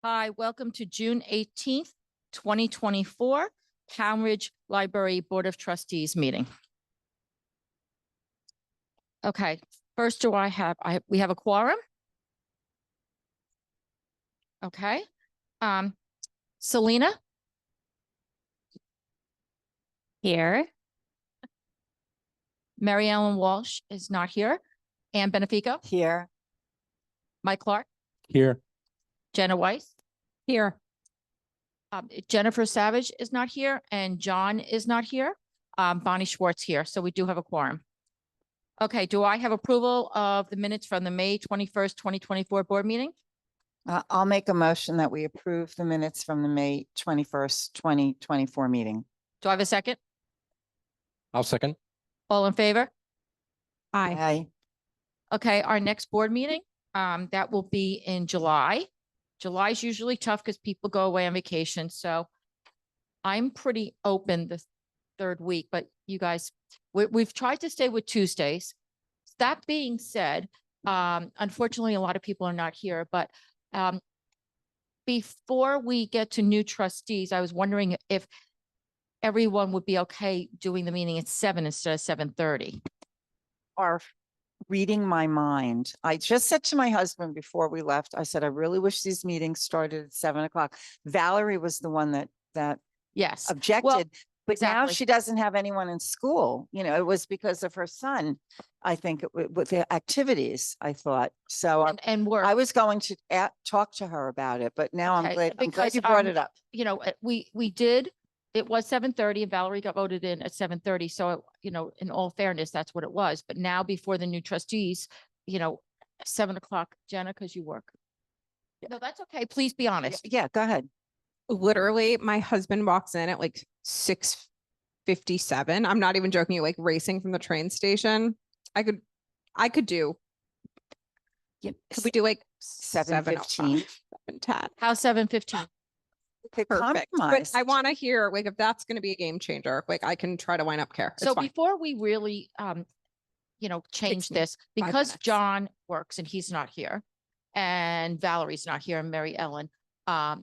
Hi, welcome to June 18th, 2024, Poundridge Library Board of Trustees meeting. Okay, first do we have a quorum? Okay. Selena? Here. Mary Ellen Walsh is not here. Ann Benefico? Here. Mike Clark? Here. Jenna Weiss? Here. Jennifer Savage is not here, and John is not here. Bonnie Schwartz here, so we do have a quorum. Okay, do I have approval of the minutes from the May 21st, 2024 board meeting? I'll make a motion that we approve the minutes from the May 21st, 2024 meeting. Do I have a second? I'll second. All in favor? Aye. Aye. Okay, our next board meeting, that will be in July. July is usually tough because people go away on vacation, so I'm pretty open the third week, but you guys, we've tried to stay with Tuesdays. That being said, unfortunately, a lot of people are not here, but before we get to new trustees, I was wondering if everyone would be okay doing the meeting at 7 instead of 7:30. Are reading my mind. I just said to my husband before we left, I said, I really wish these meetings started at 7 o'clock. Valerie was the one that Yes. objected, but now exactly. she doesn't have anyone in school. You know, it was because of her son, I think, with the activities, I thought. So And work. I was going to talk to her about it, but now Okay, I'm glad because, you brought it up. You know, we did, it was 7:30 and Valerie got voted in at 7:30. So, you know, in all fairness, that's what it was. But now before the new trustees, you know, 7 o'clock, Jenna, because you work. No, that's okay. Please be honest. Yeah, go ahead. Literally, my husband walks in at like 6:57. I'm not even joking, like racing from the train station. I could do. Yeah. Could we do like 7:15? 7:10? How 7:15? Okay, Perfect. But compromise. I want to hear like if that's going to be a game changer, like I can try to line up care. It's So fine. before we really, you know, change me this, 5 because minutes. John works and he's not here and Valerie's not here and Mary Ellen, I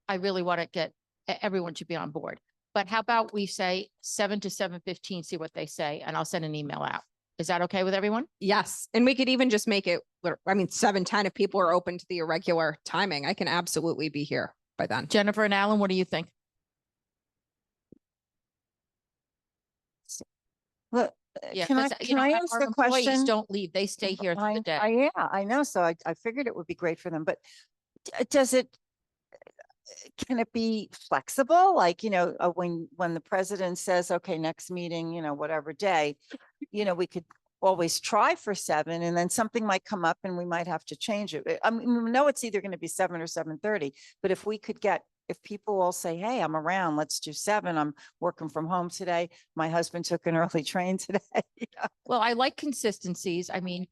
really want to get, everyone should be on board. But how about we say 7 to 7:15, see what they say, and I'll send an email out. Is that okay with everyone? Yes. And we could even just make it, 7:10 if people are open to the irregular timing. I can absolutely be here by then. Jennifer and Alan, what do you think? Look, Yeah, can I, 'cause, you can know, I our answer the employees question? don't leave. They stay here through the day. Yeah, I know. So I figured it would be great for them, but does it, can it be flexible? Like, you know, when the president says, okay, next meeting, you know, whatever day, you know, we could always try for 7 and then something might come up and we might have to change it. I mean, we know it's either going to be 7 or 7:30, but if we could get, if people all say, hey, I'm around, let's do 7. I'm working from home today. My husband took an early train today. Well, I like consistencies. I mean,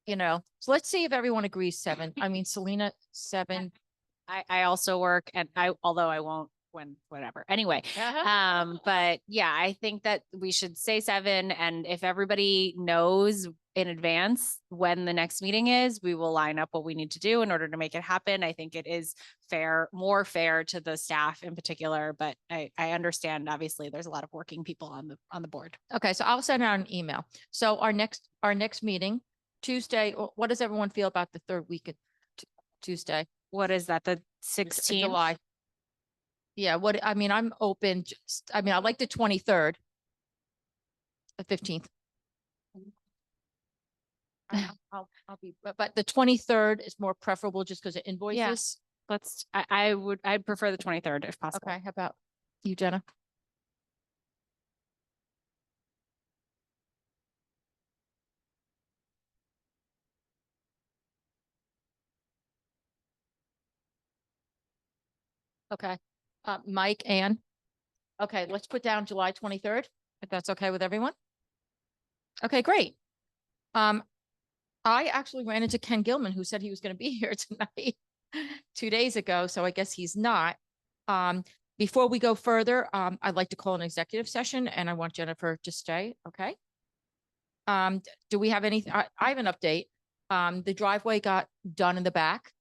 you know, so let's see if everyone agrees 7. I mean, Selena, 7. I also work and although I won't whatever. Anyway, but yeah, I think that we should say 7. And if everybody knows in advance when the next meeting is, we will line up what we need to do in order to make it happen. I think it is fair, more fair to the staff in particular, but I understand obviously there's a lot of working people on the board. Okay, so I'll send out an email. So our next meeting, Tuesday, what does everyone feel about the third week of Tuesday? What is that? The 16th? July. Yeah, I mean, I'm open. I mean, I like the 23rd, the 15th. I'll be, but the 23rd is more preferable just because of invoices. Yes. I'd prefer the 23rd if possible. Okay, how about you, Jenna? Okay, Mike, Ann. Okay, let's put down July 23rd, if that's okay with everyone. Okay, great. I actually ran into Ken Gilman, who said he was going to be here tonight 2 days ago, so I guess he's not. Before we go further, I'd like to call an executive session, and I want Jennifer to stay, okay? Do we have anything? I have an update. The driveway got done in the back.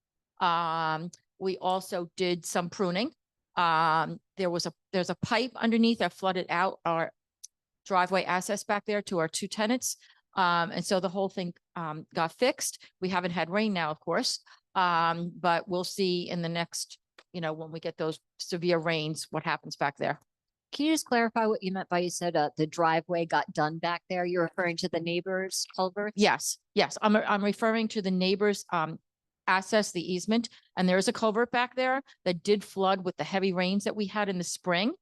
we also did some pruning. There's a pipe underneath that flooded out our driveway access back there to our two tenants. And so the whole thing got fixed. We haven't had rain now, of course. But we'll see in the next, when we get those severe rains, what happens back there. Can you just clarify what you meant by you said the driveway got done back there? You're referring to the neighbor's culverts? Yes, I'm referring to the neighbor's access, the easement, and there is a culvert back there that did flood with the heavy rains that we had in the spring.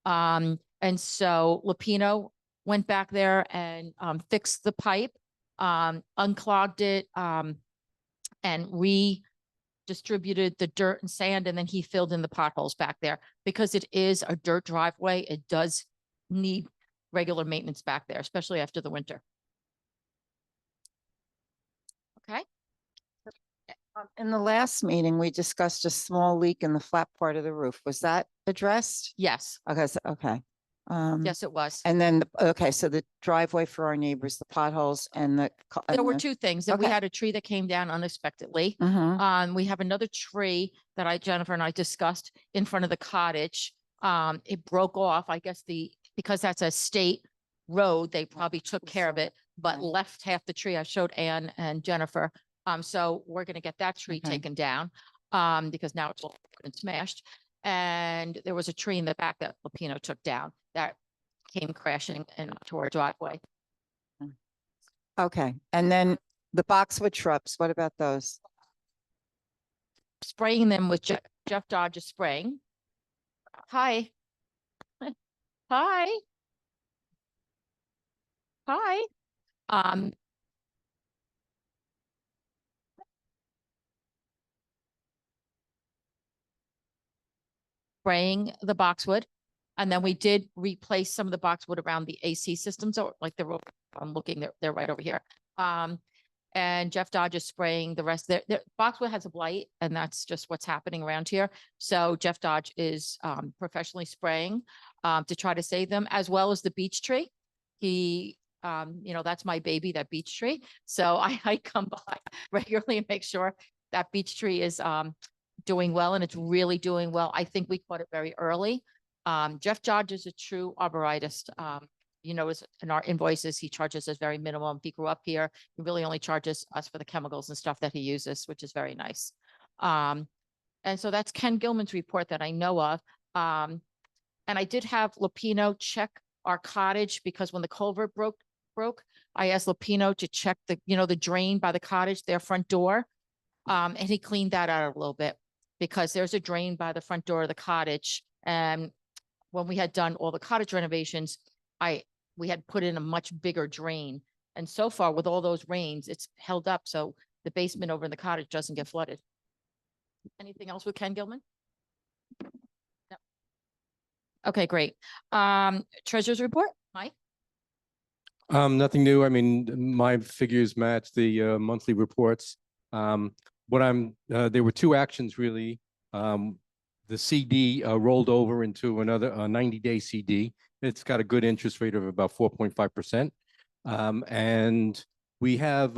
And so Lapino went back there and fixed the pipe, unclogged it, and redistributed the dirt and sand, and then he filled in the potholes back there. Because it is a dirt driveway, it does need regular maintenance back there, especially after the winter. Okay. In the last meeting, we discussed a small leak in the flat part of the roof. Was that addressed? Yes, Okay, okay. yes, it was. And then, okay, so the driveway for our neighbors, the potholes and the. There were two things that we okay. had a tree that came down unexpectedly. Mhm. We have another tree that Jennifer and I discussed in front of the cottage. It broke off, I guess because that's a state road, they probably took care of it, but Okay. left half the tree. I showed Ann and Jennifer. So we're gonna get that tree Okay. taken down, because now it's all been smashed. And there was a tree in the back that Lapino took down that came crashing into our driveway. Okay, and then the boxwood shrubs, what about those? Spraying them with Jeff Dodge's spraying. Hi. Hi. Hi. Spraying the boxwood. And then we did replace some of the boxwood around the AC systems, or like I'm looking, they're right over here. And Jeff Dodge is spraying the rest. The boxwood has a blight, and that's just what's happening around here. So Jeff Dodge is professionally spraying to try to save them, as well as the beech tree. He, that's my baby, that beech tree. So I come by regularly and make sure that beech tree is doing well, and it's really doing well. I think we caught it very early. Jeff Dodge is a true arborist. Notice in our invoices, he charges us very minimum. He grew up here. He really only charges us for the chemicals and stuff that he uses, which is very nice. And so that's Ken Gilman's report that I know of. And I did have Lapino check our cottage, because when the culvert broke, I asked Lapino to check the drain by the cottage, their front door. And he cleaned that out a little bit, because there's a drain by the front door of the cottage. And when we had done all the cottage renovations, we had put in a much bigger drain. And so far, with all those rains, it's held up. So the basement over in the cottage doesn't get flooded. Anything else with Ken Gilman? No. Okay, great. Treasurer's report, Mike? Nothing new. I mean, my figures match the monthly reports. There were two actions really. The CD rolled over into another 90-day CD. It's got a good interest rate of about 4.5%. And we have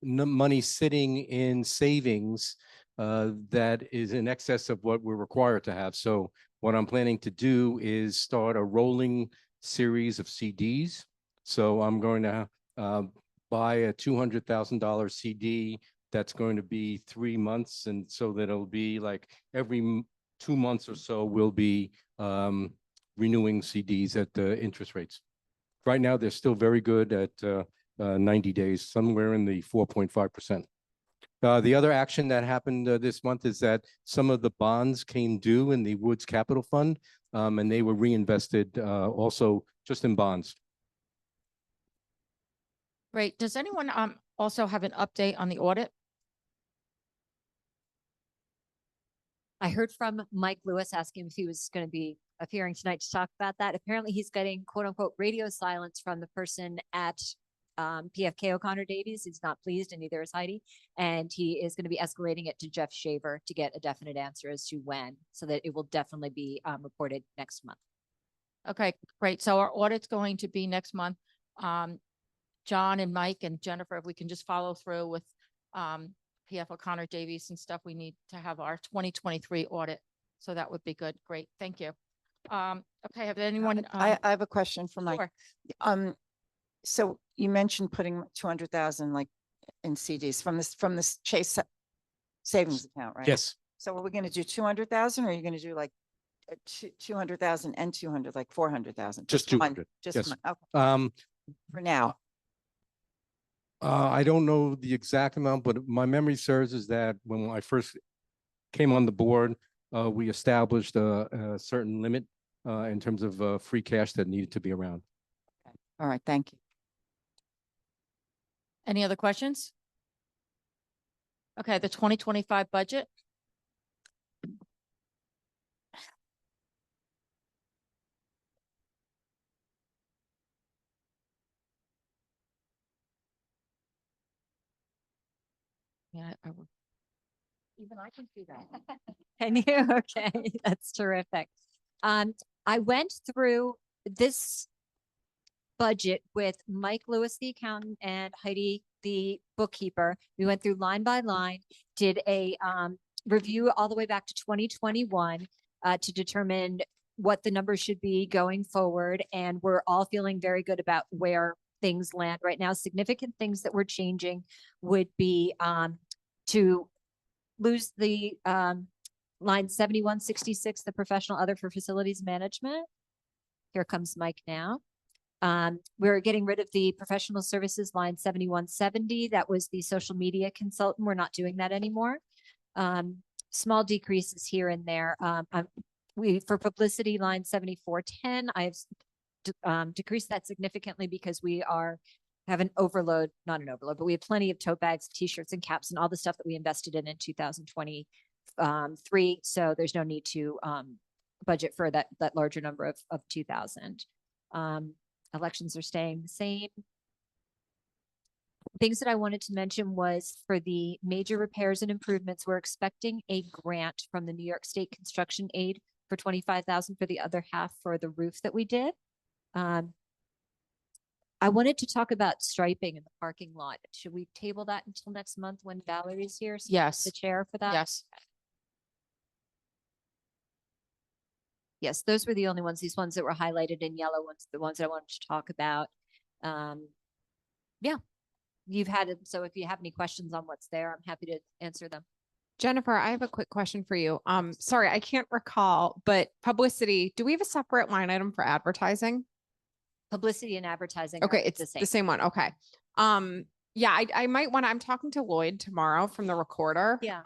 money sitting in savings that is in excess of what we're required to have. So what I'm planning to do is start a rolling series of CDs. So I'm going to buy a $200,000 CD that's going to be 3 months. And so that it'll be like every 2 months or so, we'll be renewing CDs at interest rates. Right now, they're still very good at 90 days, somewhere in the 4.5%. The other action that happened this month is that some of the bonds came due in the Woods Capital Fund, and they were reinvested also just in bonds. Great. Does anyone also have an update on the audit? I heard from Mike Lewis asking if he was going to be appearing tonight to talk about that. Apparently he's getting quote unquote radio silence from the person at PFK O'Connor Davies. He's not pleased, and neither is Heidi. And he is going to be escalating it to Jeff Shaver to get a definite answer as to when, so that it will definitely be reported next month. Okay, great. So our audit's going to be next month. John and Mike and Jennifer, if we can just follow through with PF O'Connor Davies and stuff. We need to have our 2023 audit. So that would be good. Great. Thank you. Okay. Have anyone? I have a question for Mike. Sure. So you mentioned putting 200,000 like in CDs from this Chase savings account, right? Yes, So are we going to do 200,000 or are you going to do like 200,000 and 200, like 400,000? just one, 200. Just Yes. one, okay, Um, for now. I don't know the exact amount, but my memory serves is that when I first came on the board, we established a certain limit in terms of free cash that needed to be around. All right, thank you. Any other questions? Okay, the 2025 budget. Yeah, I will. Even I can see that. Can you? Okay, that's terrific. I went through this budget with Mike Lewis, the accountant, and Heidi, the bookkeeper. We went through line by line, did a review all the way back to 2021 to determine what the numbers should be going forward. And we're all feeling very good about where things land right now. Significant things that we're changing would be to lose the line 7166, the professional other for facilities management. Here comes Mike now. We're getting rid of the professional services line 7170. That was the social media consultant. We're not doing that anymore. Small decreases here and there. For publicity line 7410, I've decreased that significantly because we have an overload, not an overload, but we have plenty of tote bags, t-shirts and caps and all the stuff that we invested in 2023. So there's no need to budget for that larger number of 2,000. Elections are staying the same. Things that I wanted to mention was for the major repairs and improvements, we're expecting a grant from the New York State Construction Aid for 25,000 for the other half for the roof that we did. I wanted to talk about striping in the parking lot. Should we table that until next month when Valerie's here? So Yes. The chair for that? Yes. Yes, those were the only ones, these ones that were highlighted in yellow ones, the ones that I wanted to talk about. Yeah, you've had it. So if you have any questions on what's there, I'm happy to answer them. Jennifer, I have a quick question for you. Sorry, I can't recall, but publicity, do we have a separate line item for advertising? Publicity and advertising. are Okay, it's the same. the same one. Okay. Yeah, I might want to, I'm talking to Lloyd tomorrow from the recorder. Yeah.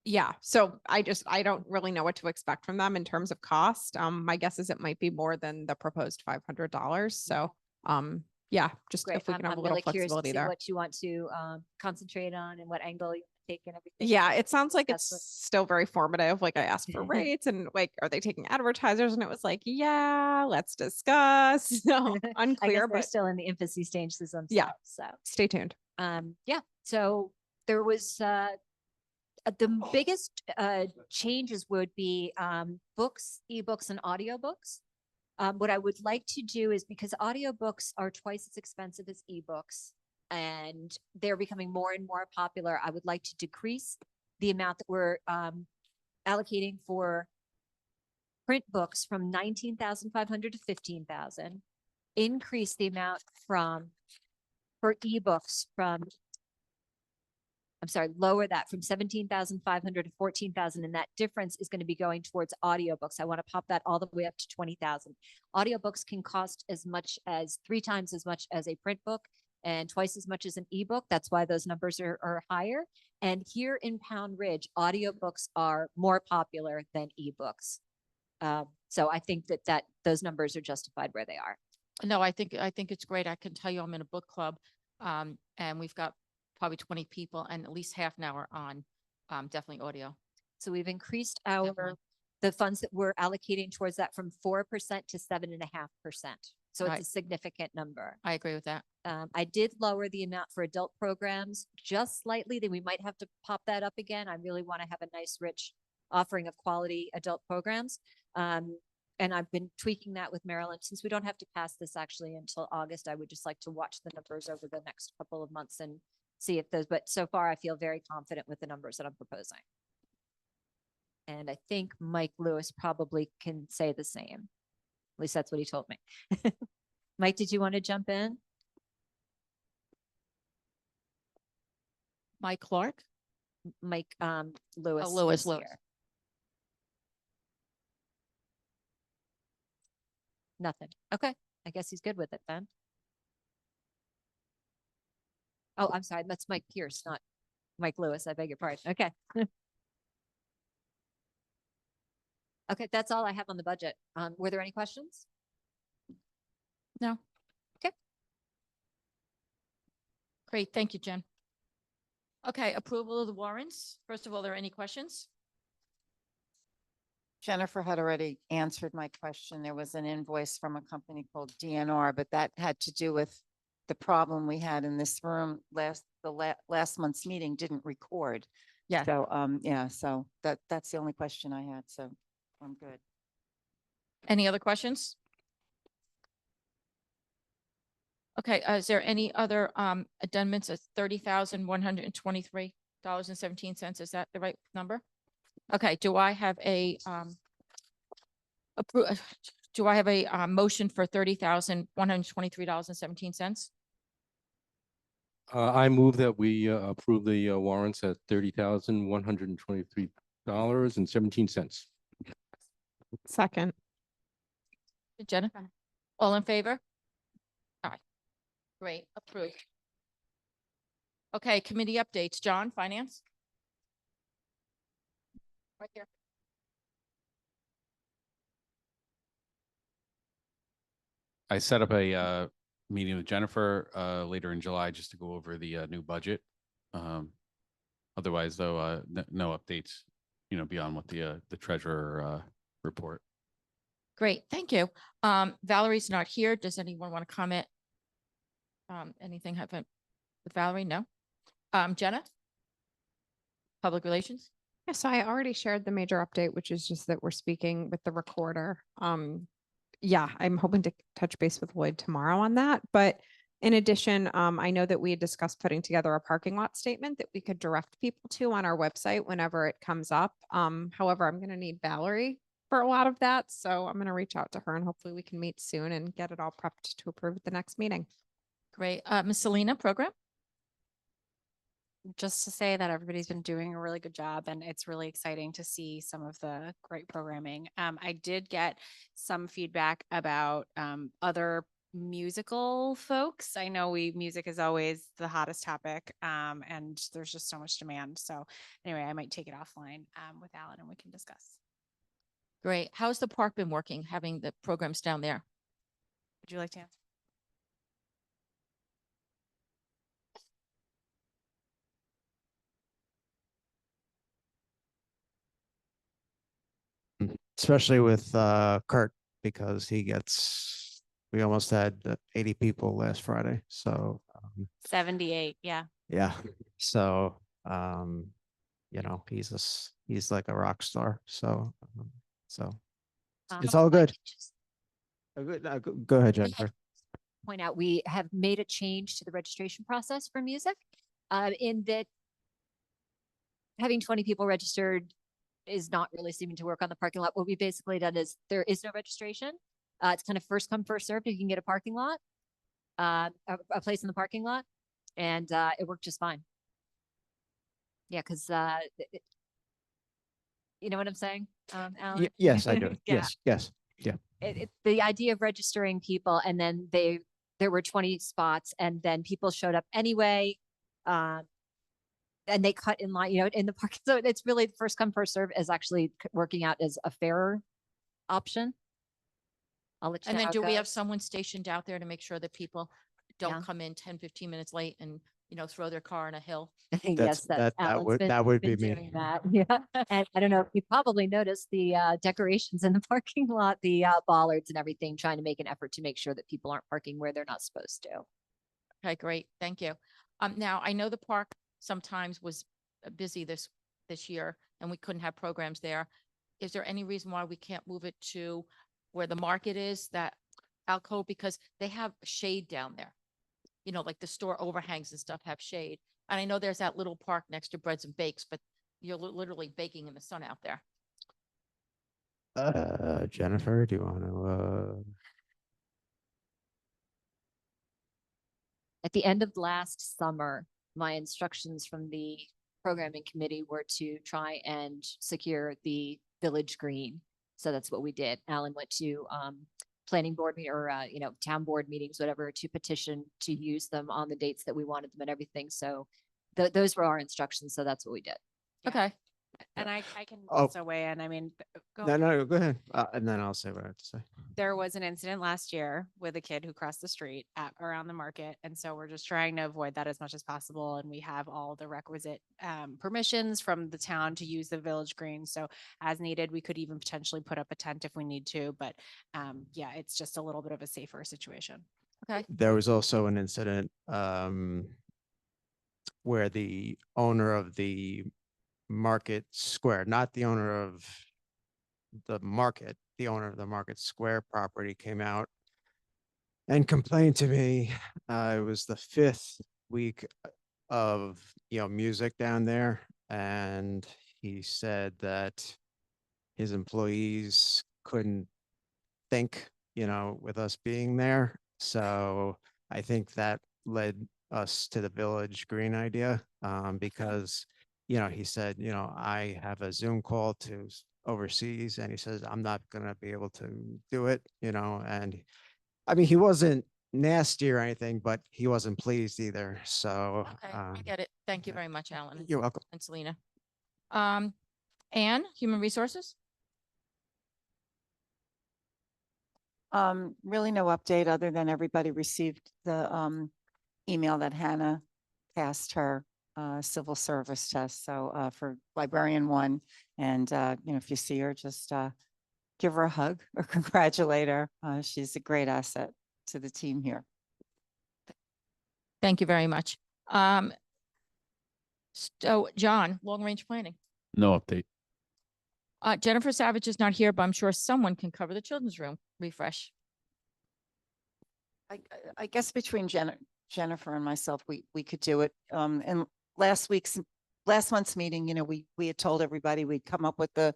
Yeah, so I don't really know what to expect from them in terms of cost. My guess is it might be more than the proposed $500. So, yeah, just Great. if we can have I'm a little really curious to flexibility see there. what you want to concentrate on and what angle you take and everything. Yeah, it sounds like That's it's what- still very formative. Like I asked for rates and like, are they taking advertisers? And it was like, yeah, let's discuss. So I guess unclear, they're but still in the infancy stages themselves. Yeah. So, stay tuned. yeah, so there was, the biggest changes would be books, ebooks and audiobooks. What I would like to do is because audiobooks are twice as expensive as ebooks and they're becoming more and more popular, I would like to decrease the amount that we're allocating for print books from 19,500 to 15,000, increase the amount for ebooks lower that from 17,500 to 14,000. And that difference is going to be going towards audiobooks. I want to pop that all the way up to 20,000. Audiobooks can cost as much as 3 times as much as a print book and twice as much as an ebook. That's why those numbers are higher. And here in Pound Ridge, audiobooks are more popular than ebooks. So I think that those numbers are justified where they are. No, I think it's great. I can tell you I'm in a book club, and we've got probably 20 people and at least half an hour on, definitely audio. So we've increased Definitely. the funds that we're allocating towards that from 4% to 7.5%. So it's Right. a significant number. I agree with that. I did lower the amount for adult programs just slightly. Then we might have to pop that up again. I really want to have a nice, rich offering of quality adult programs. And I've been tweaking that with Marilyn. Since we don't have to pass this actually until August, I would just like to watch the numbers over the next couple of months and see if those, but so far I feel very confident with the numbers that I'm proposing. And I think Mike Lewis probably can say the same. At least that's what he told me. Mike, did you want to jump in? Mike Clark? Mike, Lewis. Lewis, is Lewis. here. Nothing. Okay. I guess he's good with it then. Oh, I'm sorry. That's Mike Pierce, not Mike Lewis. I beg your pardon. Okay. Okay, that's all I have on the budget. Were there any questions? No. Okay. Great, thank you, Jen. Okay, approval of the warrants. First of all, are there any questions? Jennifer had already answered my question. There was an invoice from a company called DNR, but that had to do with the problem we had in this room last month's meeting didn't record. Yeah. So, yeah, so that's the only question I had. So I'm good. Any other questions? Okay, is there any other amendments of $30,123.17? Is that the right number? Okay, do I have a motion for $30,123.17? I move that we approve the warrants at $30,123.17. Second. Jennifer, all in favor? Aye. Great, approved. Okay, committee updates. John, finance? Right here. I set up a meeting with Jennifer later in July just to go over the new budget. Otherwise, though, no updates, beyond what the treasurer report. Great, thank you. Valerie's not here. Does anyone want to comment? Anything happen with Valerie? No. Jenna? Public relations? Yeah, so I already shared the major update, which is just that we're speaking with the recorder. Yeah, I'm hoping to touch base with Lloyd tomorrow on that. But in addition, I know that we had discussed putting together a parking lot statement that we could direct people to on our website whenever it comes up. However, I'm going to need Valerie for a lot of that. So I'm going to reach out to her and hopefully we can meet soon and get it all prepped to approve at the next meeting. Great. Ms. Selena, program? Just to say that everybody's been doing a really good job and it's really exciting to see some of the great programming. I did get some feedback about other musical folks. I know music is always the hottest topic and there's just so much demand. So anyway, I might take it offline with Alan and we can discuss. Great. How's the park been working, having the programs down there? Would you like to answer? Especially with Kurt, because we almost had 80 people last Friday. So 78. Yeah. yeah. So he's like a rock star. So it's all good. Go ahead, Jennifer. Point out, we have made a change to the registration process for music, in that having 20 people registered is not really seeming to work on the parking lot. What we've basically done is there is no registration. It's kind of first come, first served. You can get a parking lot, a place in the parking lot, and it worked just fine. Yeah, because you know what I'm saying, Alan? Yes, I do. Yeah. Yes. Yeah. The idea of registering people and then there were 20 spots and then people showed up anyway. And they cut in line, in the parking. So it's really first come, first serve is actually working out as a fairer option. I'll let you And know then how it do we have goes. someone stationed out there to make sure that people Yeah. don't come in 10, 15 minutes late and, throw their car in a hill? Yes, that Alan's would been- that would been be me. doing that. Yeah. And I don't know if you probably noticed the decorations in the parking lot, the bollards and everything, trying to make an effort to make sure that people aren't parking where they're not supposed to. Okay, great. Thank you. Now I know the park sometimes was busy this year and we couldn't have programs there. Is there any reason why we can't move it to where the market is, that alcove, because they have shade down there? Like the store overhangs and stuff have shade. And I know there's that little park next to Breads and Bakes, but you're literally baking in the sun out there. Jennifer, do you want to, At the end of last summer, my instructions from the programming committee were to try and secure the village green. So that's what we did. Alan went to planning board meeting or town board meetings, whatever, to petition to use them on the dates that we wanted them and everything. So those were our instructions. So that's what we did. Yeah. Okay. And I can Oh. also weigh in. I mean, go ahead. And then I'll say what I have to say. there was an incident last year with a kid who crossed the street around the market. And so we're just trying to avoid that as much as possible. And we have all the requisite permissions from the town to use the village green. So as needed, we could even potentially put up a tent if we need to. But yeah, it's just a little bit of a safer situation. Okay. There was also an incident where the owner of the Market Square, not the owner of the market, the owner of the Market Square property came out and complained to me. It was the 5th week of, music down there. And he said that his employees couldn't think, with us being there. So I think that led us to the village green idea, because, he said, I have a Zoom call to overseas, and he says, I'm not going to be able to do it, and I mean, he wasn't nasty or anything, but he wasn't pleased either. So, Okay. I get it. Thank you yeah. very much, Alan You're welcome. and Selena. Anne, Human Resources? Really no update other than everybody received the email that Hannah passed her civil service test. So for librarian 1, and if you see her, just give her a hug or congratulate her. She's a great asset to the team here. Thank you very much. So John, Long Range Planning. No update. Jennifer Savage is not here, but I'm sure someone can cover the children's room refresh. I guess between Jennifer and myself, we could do it. And last month's meeting, we had told everybody we'd come up with the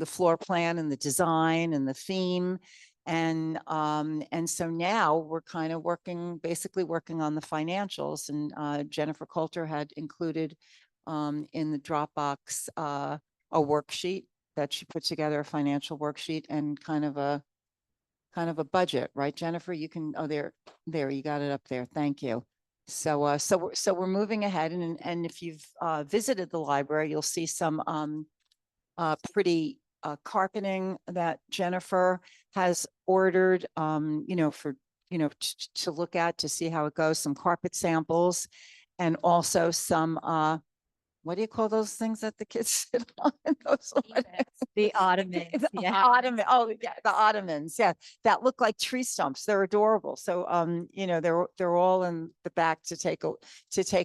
floor plan and the design and the theme. And so now we're kind of basically working on the financials, and Jennifer Coulter had included in the Dropbox a worksheet that she put together, a financial worksheet and kind of a budget, right, Jennifer? You can, there, you got it up there. Thank you. So we're moving ahead, and if you've visited the library, you'll see some pretty carpeting that Jennifer has ordered, for, to look at, to see how it goes, some carpet samples, and also some, what do you call those things that the kids sit on? The ottomans. The Yeah. ottoman. Oh, yeah, the ottomans. Yeah, that look like tree stumps. They're adorable. So, they're all in the back to take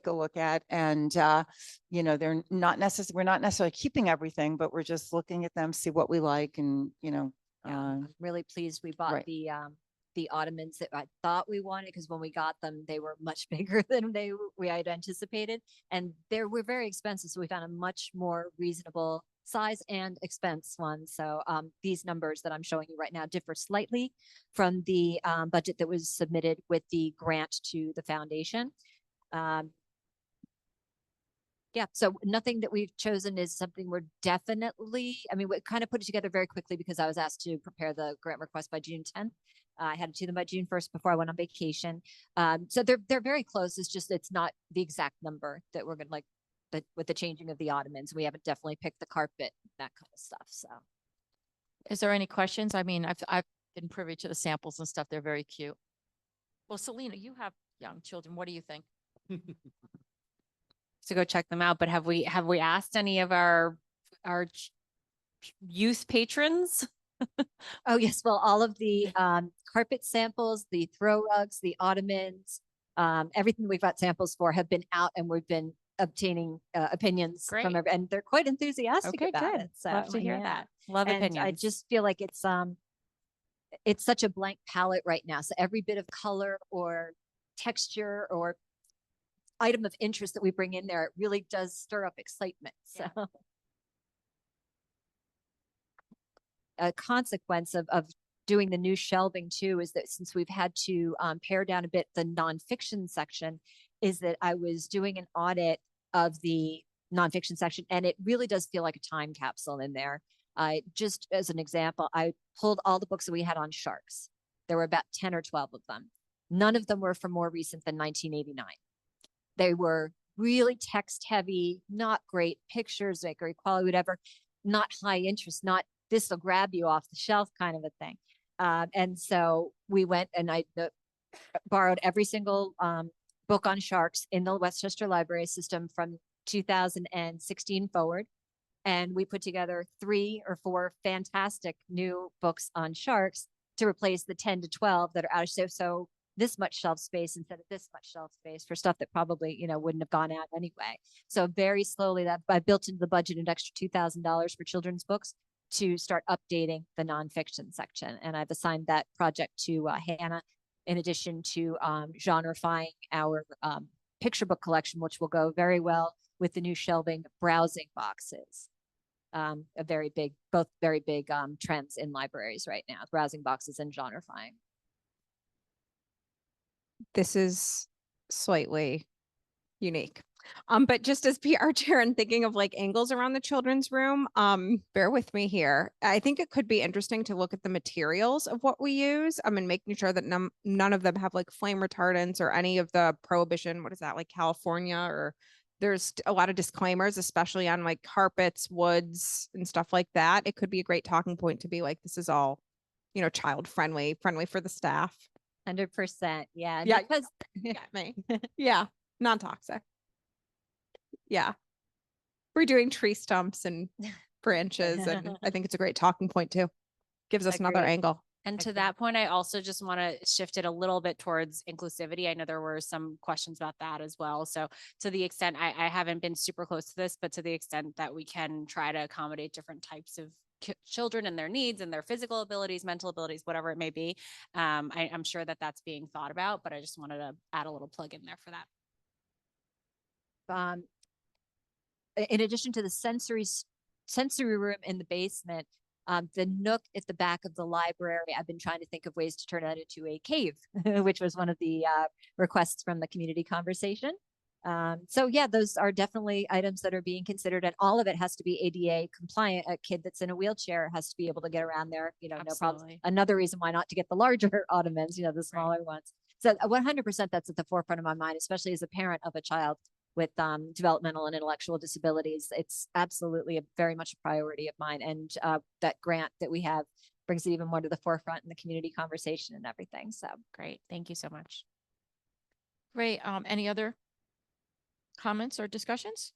a look at, and they're not necessarily. We're not necessarily keeping everything, but we're just looking at them, see what we like, and Yeah, I'm really pleased we bought right. the ottomans that I thought we wanted, because when we got them, they were much bigger than we had anticipated, and they were very expensive. So we found a much more reasonable size and expense one. So these numbers that I'm showing you right now differ slightly from the budget that was submitted with the grant to the foundation. Yeah, so nothing that we've chosen is something we're definitely, I mean, we kind of put it together very quickly because I was asked to prepare the grant request by June 10th. I had to do them by June 1st before I went on vacation. So they're very close. It's just, it's not the exact number that we're going to with the changing of the ottomans. We haven't definitely picked the carpet, that kind of stuff. So. Is there any questions? I mean, I've been privy to the samples and stuff. They're very cute. Well, Selena, you have young children. What do you think? To go check them out. But have we asked any of our youth patrons? Oh yes, well, all of the carpet samples, the throw rugs, the ottomans, everything we've got samples for have been out, and we've been obtaining opinions Great. from and they're quite enthusiastic Okay, about good. it. So Love to hear yeah. that. Love And opinions. I just feel like it's such a blank palette right now. So every bit of color or texture or item of interest that we bring in there, it really does stir up excitement. So Yeah. a consequence of doing the new shelving too is that since we've had to pare down a bit the nonfiction section, is that I was doing an audit of the nonfiction section, and it really does feel like a time capsule in there. Just as an example, I pulled all the books that we had on sharks. There were about 10 or 12 of them. None of them were from more recent than 1989. They were really text heavy, not great pictures, like great quality, whatever, not high interest, not this will grab you off the shelf kind of a thing. And so we went and I borrowed every single book on sharks in the Westchester Library System from 2016 forward. And we put together 3 or 4 fantastic new books on sharks to replace the 10 to 12 that are out of shape. So this much shelf space instead of this much shelf space for stuff that probably, wouldn't have gone out anyway. So very slowly that I built into the budget an extra $2,000 for children's books to start updating the nonfiction section. And I've assigned that project to Hannah, in addition to genreifying our picture book collection, which will go very well with the new shelving browsing boxes. Both very big trends in libraries right now, browsing boxes and genreifying. This is slightly unique. But just as PR chair and thinking of like angles around the children's room, bear with me here. I think it could be interesting to look at the materials of what we use. And making sure that none of them have like flame retardants or any of the prohibition, what is that, like California, or there's a lot of disclaimers, especially on like carpets, woods and stuff like that. It could be a great talking point to be like, this is all, child friendly for the staff. 100%. Yeah. Yeah. Because Me. Yeah. Non-toxic. Yeah. We're doing tree stumps and branches, and I think it's a great talking point too. Gives us another Agreed. angle. And to Agree. that point, I also just want to shift it a little bit towards inclusivity. I know there were some questions about that as well. So to the extent I haven't been super close to this, but to the extent that we can try to accommodate different types of children and their needs and their physical abilities, mental abilities, whatever it may be, I'm sure that that's being thought about, but I just wanted to add a little plug in there for that. In addition to the sensory room in the basement, the nook at the back of the library, I've been trying to think of ways to turn that into a cave, which was one of the requests from the community conversation. So yeah, those are definitely items that are being considered, and all of it has to be ADA compliant. A kid that's in a wheelchair has to be able to get around there, no problems. Absolutely. Another reason why not to get the larger ottomans, the smaller ones. So 100% that's at the forefront of my mind, especially as a parent of a child with developmental and intellectual disabilities. It's absolutely very much a priority of mine. And that grant that we have brings it even more to the forefront in the community conversation and everything. So Great. Thank you so much. Great. Any other comments or discussions?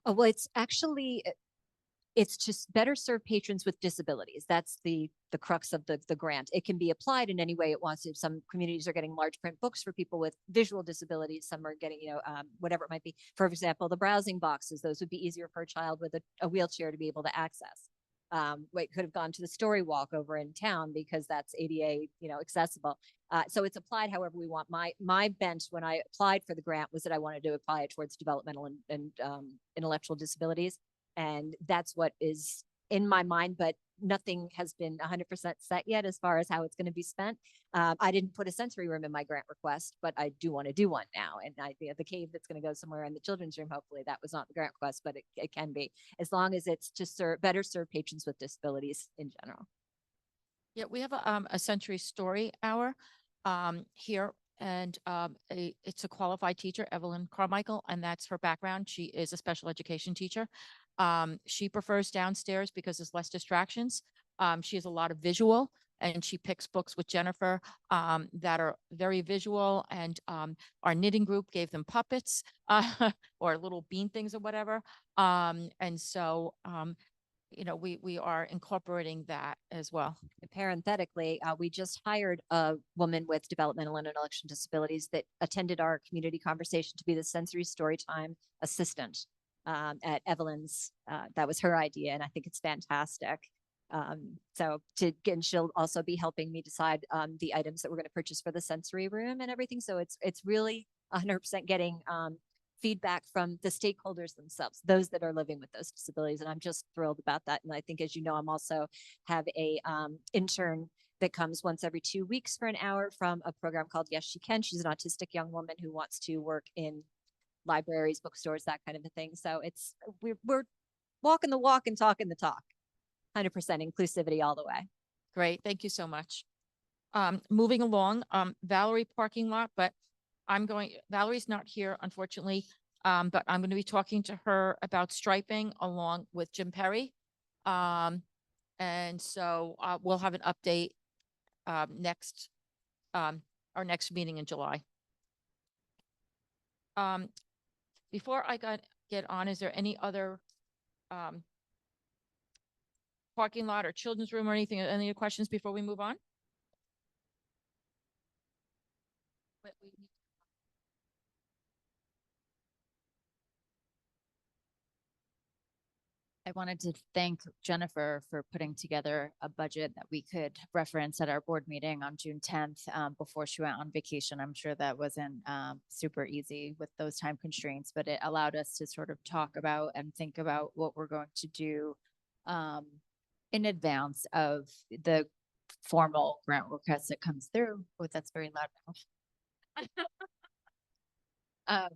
well, it's just better serve patrons with disabilities. That's the crux of the grant. It can be applied in any way it wants to. Some communities are getting large print books for people with visual disabilities. Some are getting, whatever it might be. For example, the browsing boxes, those would be easier for a child with a wheelchair to be able to access. Could have gone to the story walk over in town because that's ADA, accessible. So it's applied however we want. My bent when I applied for the grant was that I wanted to apply it towards developmental and intellectual disabilities. And that's what is in my mind, but nothing has been 100% set yet as far as how it's going to be spent. I didn't put a sensory room in my grant request, but I do want to do one now. And the cave that's going to go somewhere in the children's room, hopefully that was not the grant request, but it can be, as long as it's to better serve patrons with disabilities in general. Yeah, we have a sensory story hour here, and it's a qualified teacher, Evelyn Carmichael, and that's her background. She is a special education teacher. She prefers downstairs because there's less distractions. She has a lot of visual, and she picks books with Jennifer that are very visual. And our knitting group gave them puppets or little bean things or whatever. And so we are incorporating that as well. Parenthetically, we just hired a woman with developmental and intellectual disabilities that attended our community conversation to be the sensory storytime assistant at Evelyn's. That was her idea, and I think it's fantastic. So and she'll also be helping me decide the items that we're going to purchase for the sensory room and everything. So it's really 100% getting feedback from the stakeholders themselves, those that are living with those disabilities. And I'm just thrilled about that. And I think, as you know, I'm also have a intern that comes once every 2 weeks for an hour from a program called Yes, She Can. She's an autistic young woman who wants to work in libraries, bookstores, that kind of a thing. So we're walking the walk and talking the talk. 100% inclusivity all the way. Great. Thank you so much. Moving along, Valerie parking lot, but Valerie's not here, unfortunately. But I'm going to be talking to her about striping along with Jim Perry. And so we'll have an update our next meeting in July. Before I get on, is there any other parking lot or children's room or anything, any other questions before we move on? I wanted to thank Jennifer for putting together a budget that we could reference at our board meeting on June 10th before she went on vacation. I'm sure that wasn't super easy with those time constraints, but it allowed us to sort of talk about and think about what we're going to do in advance of the formal grant request that comes through. Oh, that's very loud now.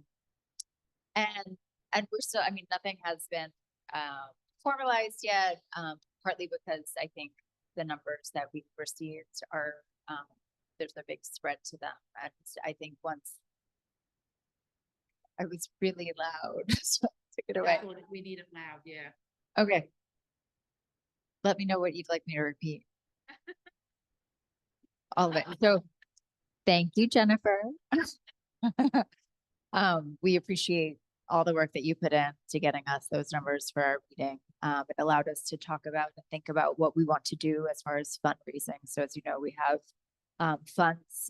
And we're still, I mean, nothing has been formalized yet, partly because I think the numbers that we've received are, there's a big spread to them. And I think once I was really loud, so I took it away. We need it loud, yeah. Okay. Let me know what you'd like me to repeat. All of it. So thank you, Jennifer. We appreciate all the work that you put in to getting us those numbers for our meeting. It allowed us to talk about and think about what we want to do as far as fundraising. So as you know, we have funds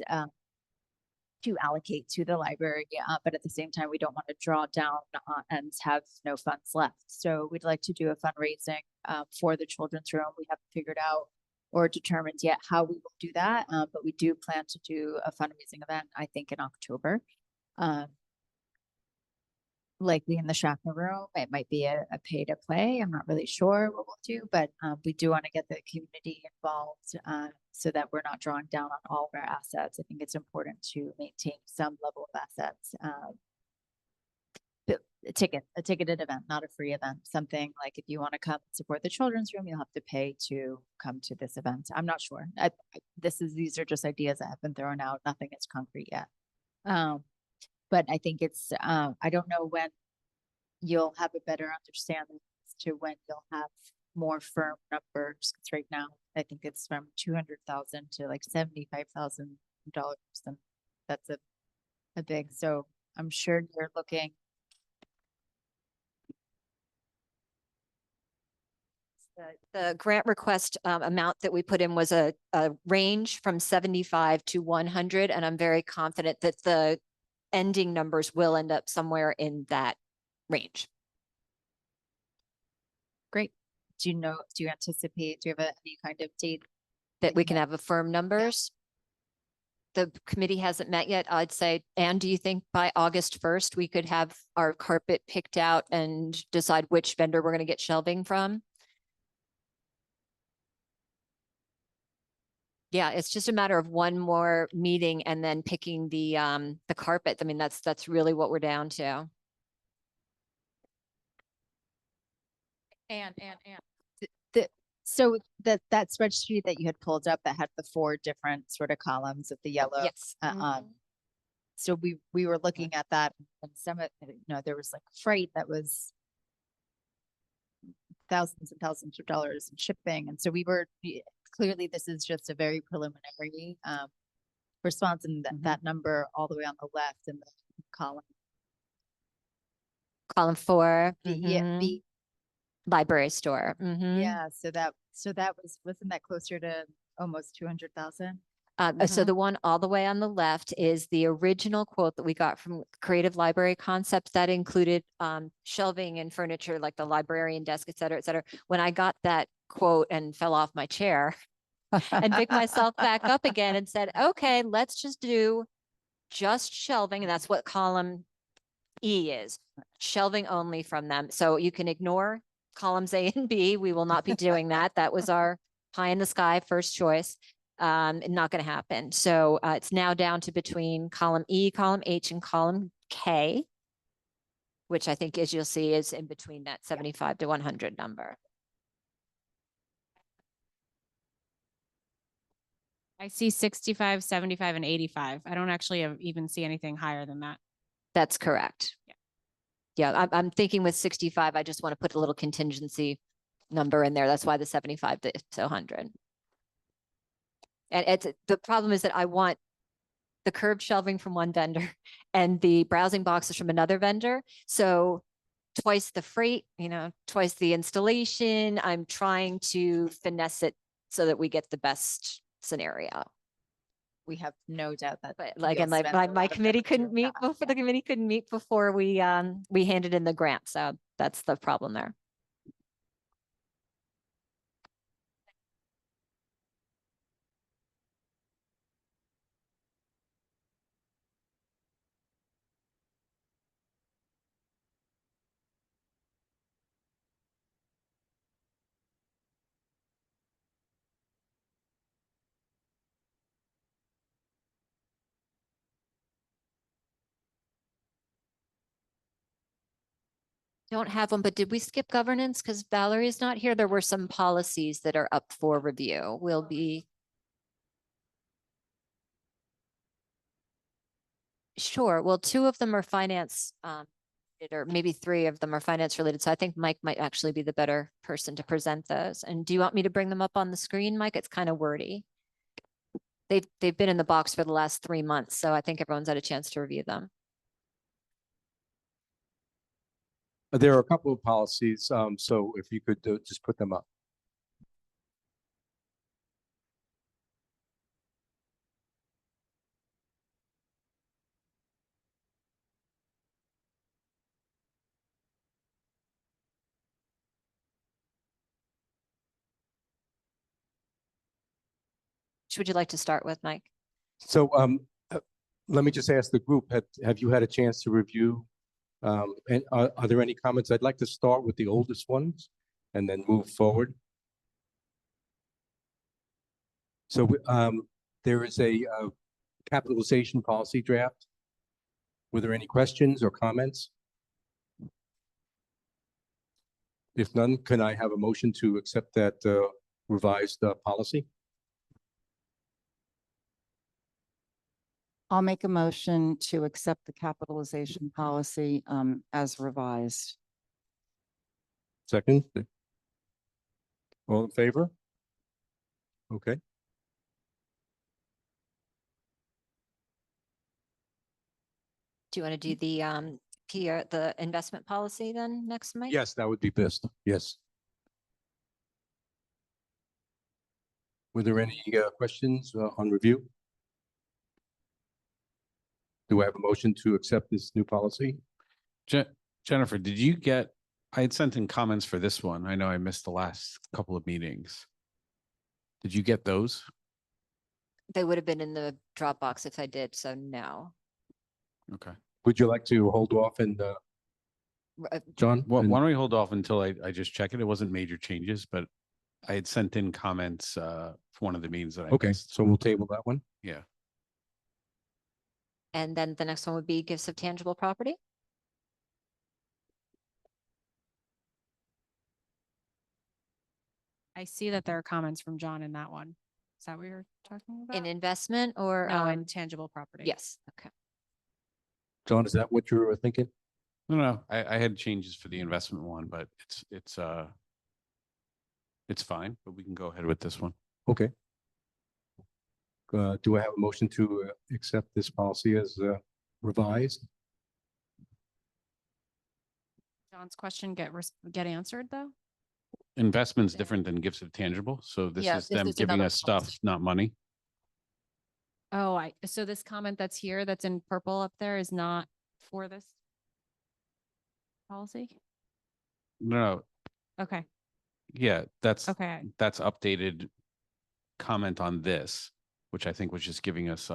to allocate to the library, but at the same time, we don't want to draw down and have no funds left. So we'd like to do a fundraising for the children's room. We haven't figured out or determined yet how we will do that, but we do plan to do a fundraising event, I think, in October. Likely in the Schaffner room. It might be a pay to play. I'm not really sure what we'll do, but we do want to get the community involved so that we're not drawing down on all of our assets. I think it's important to maintain some level of assets. A ticketed event, not a free event. Something like if you want to come support the children's room, you'll have to pay to come to this event. I'm not sure. These are just ideas that have been thrown out. Nothing is concrete yet. But I think it's, I don't know when you'll have a better understanding as to when you'll have more firm numbers. Because right now, I think it's from 200,000 to like $75,000, and that's a big. So I'm sure you're looking. The grant request amount that we put in was a range from 75 to 100, and I'm very confident that the ending numbers will end up somewhere in that range. Great. Do you anticipate, do you have any kind of date That we can have a firm numbers? The committee hasn't met yet. I'd say, Anne, do you think by August 1st, we could have our carpet picked out and decide which vendor we're going to get shelving from? Yeah, it's just a matter of one more meeting and then picking the carpet. I mean, that's really what we're down to. And. So that spreadsheet that you had pulled up that had the 4 different sort of columns of the yellow. Yes. So we were looking at that, and some of, there was like freight that was thousands and thousands of dollars in shipping. And so clearly this is just a very preliminary response, and that number all the way on the left in the column. Column 4. The Library store. Yeah, so that wasn't that closer to almost 200,000? So the one all the way on the left is the original quote that we got from Creative Library Concepts that included shelving and furniture like the librarian desk, et cetera, et cetera. When I got that quote and fell off my chair and picked myself back up again and said, okay, let's just do just shelving. And that's what column E is, shelving only from them. So you can ignore columns A and B. We will not be doing that. That was our pie in the sky first choice. Not going to happen. So it's now down to between column E, column H, and column K, which I think, as you'll see, is in between that 75 to 100 number. I see 65, 75, and 85. I don't actually even see anything higher than that. That's correct. Yeah. Yeah, I'm thinking with 65, I just want to put a little contingency number in there. That's why the 75 to 100. And the problem is that I want the curved shelving from one vendor and the browsing boxes from another vendor. So twice the freight, twice the installation. I'm trying to finesse it so that we get the best scenario. We have no doubt that. But you'll again, like spend a my lot of committee effort couldn't doing meet that. before the committee couldn't meet before we handed in the grant. So that's the problem there. Don't have them, but did we skip governance? Because Valerie's not here. There were some policies that are up for review. Will be. Sure. Well, two of them are finance, or maybe three of them are finance related. So I think Mike might actually be the better person to present those. And do you want me to bring them up on the screen, Mike? It's kind of wordy. They've been in the box for the last 3 months, so I think everyone's had a chance to review them. There are a couple of policies, so if you could just put them up. Which would you like to start with, Mike? So let me just ask the group, have you had a chance to review? And are there any comments? I'd like to start with the oldest ones and then move forward. So there is a capitalization policy draft. Were there any questions or comments? If none, can I have a motion to accept that revised policy? I'll make a motion to accept the capitalization policy as revised. Second? All in favor? Okay. Do you want to do the the investment policy then next, Mike? Yes, that would be best. Yes. Were there any questions on review? Do I have a motion to accept this new policy? Jennifer, did you get, I had sent in comments for this one. I know I missed the last couple of meetings. Did you get those? They would have been in the Dropbox if I did, so no. Okay. Would you like to hold off and John? Well, and- why don't we hold off until I just check it? It wasn't major changes, but I had sent in comments for one of the meetings that I Okay, missed. so we'll table that one. Yeah. And then the next one would be gifts of tangible property. I see that there are comments from John in that one. Is that what you're talking about? In investment or? No, in tangible property. Yes, okay. John, is that what you were thinking? No, I had changes for the investment one, but it's fine, but we can go ahead with this one. Okay. Do I have a motion to accept this policy as revised? John's question get answered though? Investment's Yeah. different than gifts of tangible. So this Yeah, is this them is giving another us stuff, policy. not money. Oh, so this comment that's here, that's in purple up there is not for this policy? No, Okay. Yeah, that's Okay. updated comment on this, which I think was just giving us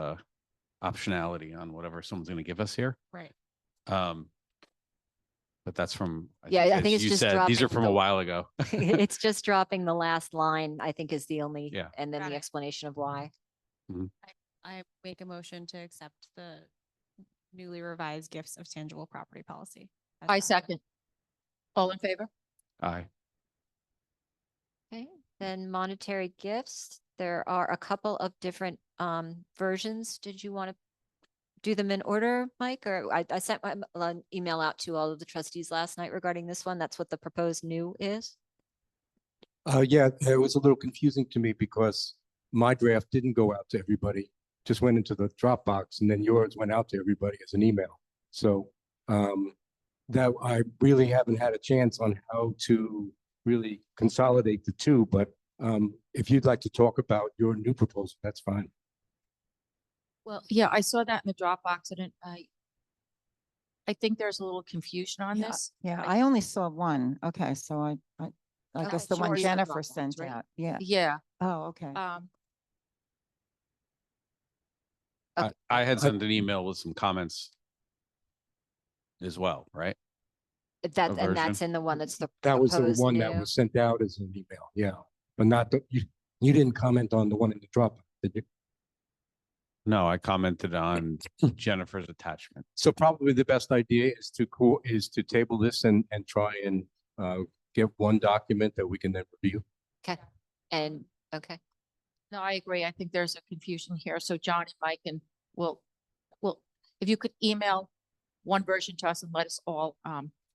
optionality on whatever someone's going to give us here. Right. But that's from, Yeah, I as think it's you just said, these are dropping from a the- while ago. It's just dropping the last line, I think is the only, Yeah. and then Got the it. explanation of why. I make a motion to accept the newly revised gifts of tangible property policy. as I drafted. second. All in favor? Aye. Okay, then monetary gifts, there are a couple of different versions. Did you want to do them in order, Mike? Or I sent an email out to all of the trustees last night regarding this one. That's what the proposed new is. Yeah, it was a little confusing to me because my draft didn't go out to everybody, just went into the Dropbox, and then yours went out to everybody as an email. So that I really haven't had a chance on how to really consolidate the two, but if you'd like to talk about your new proposal, that's fine. Well, yeah, I saw that in the Dropbox and I think there's a little confusion on Yeah, this. Yeah, I only saw one. Okay, so I guess the one yours is the Jennifer Dropbox, sent right? out. Yeah. Yeah, Oh, okay. I had I- sent an email with some comments as well, right? That, A and that's version? in the one that's the That was the proposed one that new. was sent out as an email, yeah, but not you didn't comment on the one in the Dropbox, did you? No, I commented on Jennifer's attachment. So probably the best idea is to table this and try and get one document that we can then review. Okay, and, okay. no, I agree. I think there's a confusion here. So John and Mike and will, if you could email one version to us and let us all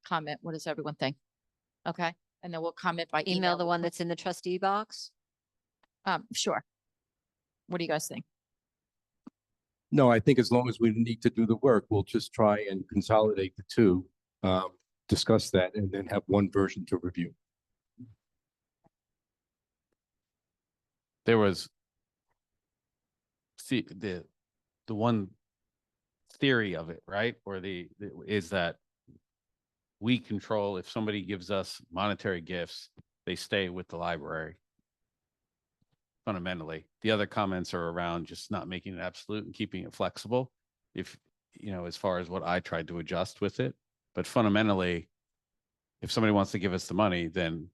comment, what does everyone think? Okay, and then we'll comment by email. Email the one that's in the trustee box. Sure. What do you guys think? No, I think as long as we need to do the work, we'll just try and consolidate the two, discuss that, and then have one version to review. There was see the one theory of it, right? Or is that we control, if somebody gives us monetary gifts, they stay with the library. Fundamentally, the other comments are around just not making it absolute and keeping it flexible. If, as far as what I tried to adjust with it, but fundamentally, if somebody wants to give us the money, then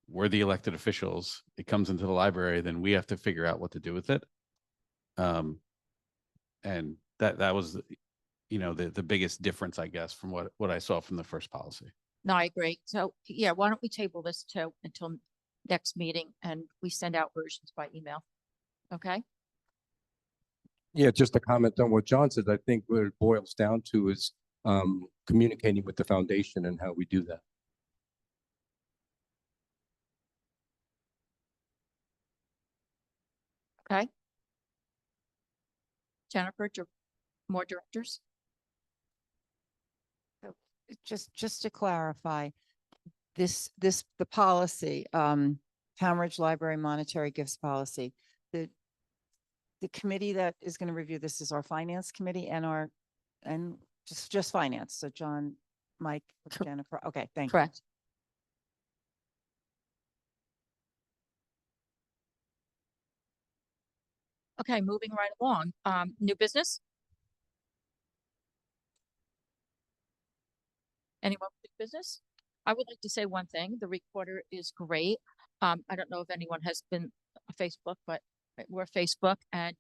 we're the elected officials. It comes into the library, then we have to figure out what to do with it. And that was, the biggest difference, I guess, from what I saw from the first policy. No, I agree. So yeah, why don't we table this until next meeting and we send out versions by email? Okay, Yeah, just a comment on what John said. I think what it boils down to is communicating with the foundation and how we do that. okay. Jennifer, more directors? Just to clarify, the policy, Townbridge Library Monetary Gifts Policy, the committee that is going to review this is our finance committee and just finance. So John, Mike, Jennifer. Okay, thank you. Correct. Okay, moving right along. New business? Anyone with new business? I would like to say one thing. The recorder is great. I don't know if anyone has been Facebook, but we're Facebook and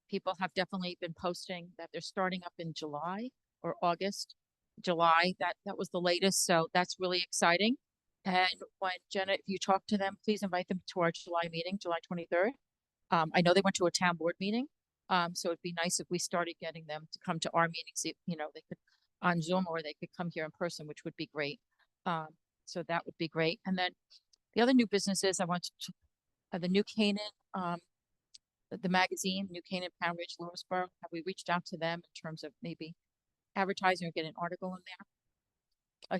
people have definitely been posting that they're starting up in July or August. July, that was the latest. So that's really exciting. And when Jenna, if you talk to them, please invite them to our July meeting, July 23rd. I know they went to a town board meeting. So it'd be nice if we started getting them to come to our meetings, they could on Zoom or they could come here in person, which would be great. So that would be great. And then the other new businesses I want to, the New Canaan, the magazine, New Canaan, Pound Ridge, Lewisboro. Have we reached out to them in terms of maybe advertising or get an article in there?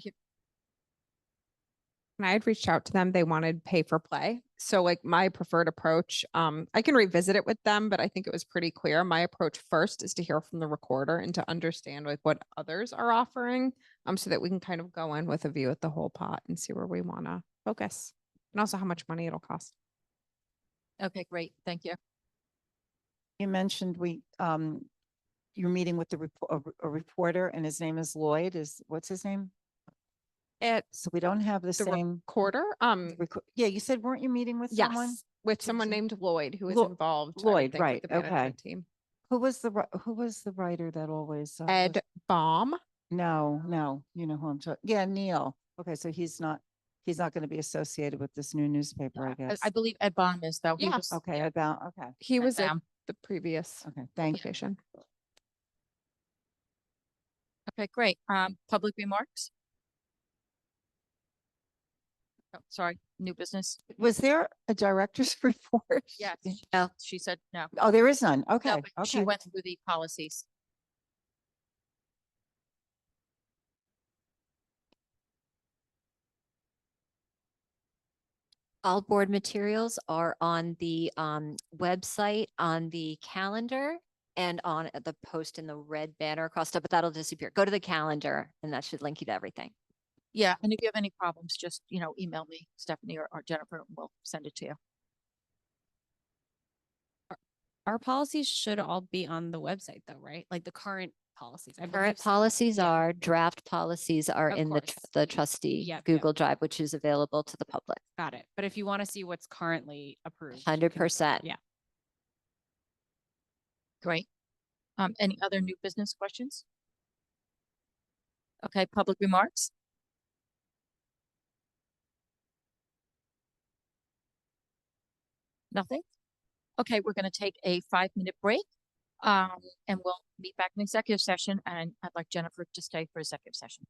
When I had reached out to them, they wanted pay for play. So like my preferred approach, I can revisit it with them, but I think it was pretty clear. My approach first is to hear from the recorder and to understand like what others are offering, so that we can kind of go in with a view at the whole pot and see where we want to focus. and also how much money it'll cost. Okay, great. Thank you. You mentioned you're meeting with a reporter and his name is Lloyd. What's his name? So we don't have the The same. recorder, Yeah, you said, weren't you meeting with someone? yes, with Did someone you- named Lloyd, who is Lo- involved. I Lloyd, think, with right, the okay. management Team. Who was the writer that always? Ed Baum. No, you know who I'm talking. Yeah, Neil. Okay, so he's not going to be associated with this new newspaper, I guess. I believe Ed Baum is though. He Yeah. was- Okay, okay, He Ed was at Baum. the previous okay, thank you. application. Okay, great. Public remarks? Oh, sorry, new business. Was there a director's report? Yes. No. She said no. Oh, there is none. No, Okay, but she okay. went through the policies. All board materials are on the website, on the calendar, and on the post in the red banner across top, but that'll disappear. Go to the calendar and that should link you to everything. Yeah, and if you have any problems, just, email me, Stephanie or Jennifer, and we'll send it to you. Our policies should all be on the website though, right? Like the current policies. I Current believe so. policies Yeah. are, draft policies are Of in course. the trustee Yep, yep. Google Drive, which is available to the public. Got it. But if you want to see what's currently approved. you can- 100%. Yeah. Great. Any other new business questions? Okay, public remarks? Nothing? Okay, we're going to take a 5-minute break. And we'll meet back in executive session, and I'd like Jennifer to stay for executive session.